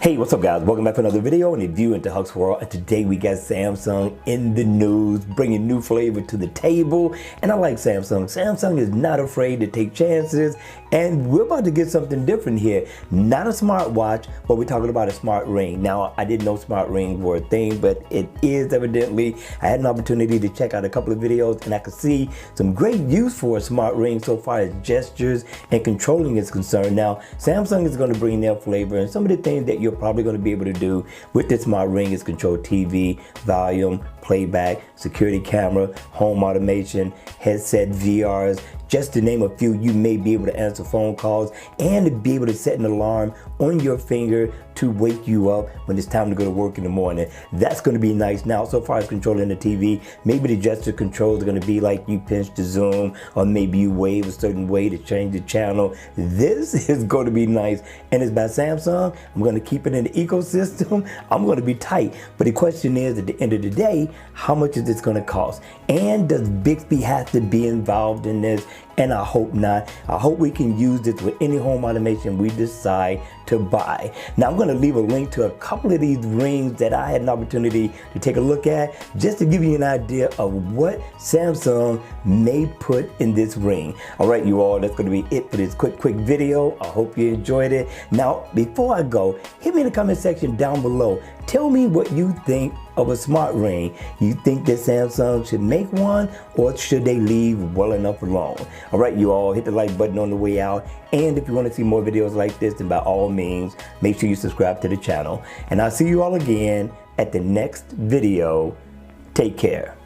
Hey, what's up guys? Welcome back to another video and a view into Huck's World. And today we got Samsung in the news, bringing new flavor to the table. And I like Samsung. Samsung is not afraid to take chances. And we're about to get something different here. Not a smartwatch, but we're talking about a smart ring. Now, I didn't know smart rings were a thing, but it is evidently. I had an opportunity to check out a couple of videos and I could see some great use for a smart ring so far as gestures and controlling is concerned. Now, Samsung is going to bring their flavor, and some of the things that you're probably going to be able to do with this smart ring is control TV, volume, playback, security camera, home automation, headset, VRs, just to name a few. You may be able to answer phone calls and to be able to set an alarm on your finger to wake you up when it's time to go to work in the morning. That's going to be nice. Now, so far as controlling the TV, maybe the gesture controls are going to be like you pinch to zoom, or maybe you wave a certain way to change the channel. This is going to be nice, and it's by Samsung. I'm going to keep it in the ecosystem. I'm going to be tight. But the question is, at the end of the day, how much is this going to cost? And does Bixby have to be involved in this? And I hope not. I hope we can use this with any home automation we decide to buy. Now, I'm going to leave a link to a couple of these rings that I had an opportunity to take a look at, just to give you an idea of what Samsung may put in this ring. All right, you all, that's going to be it for this quick video. I hope you enjoyed it. Now, before I go, hit me in the comment section down below. Tell me what you think of a smart ring. You think that Samsung should make one, or should they leave well enough alone? All right, you all, hit the like button on the way out. And if you want to see more videos like this, then by all means, make sure you subscribe to the channel. And I'll see you all again at the next video. Take care.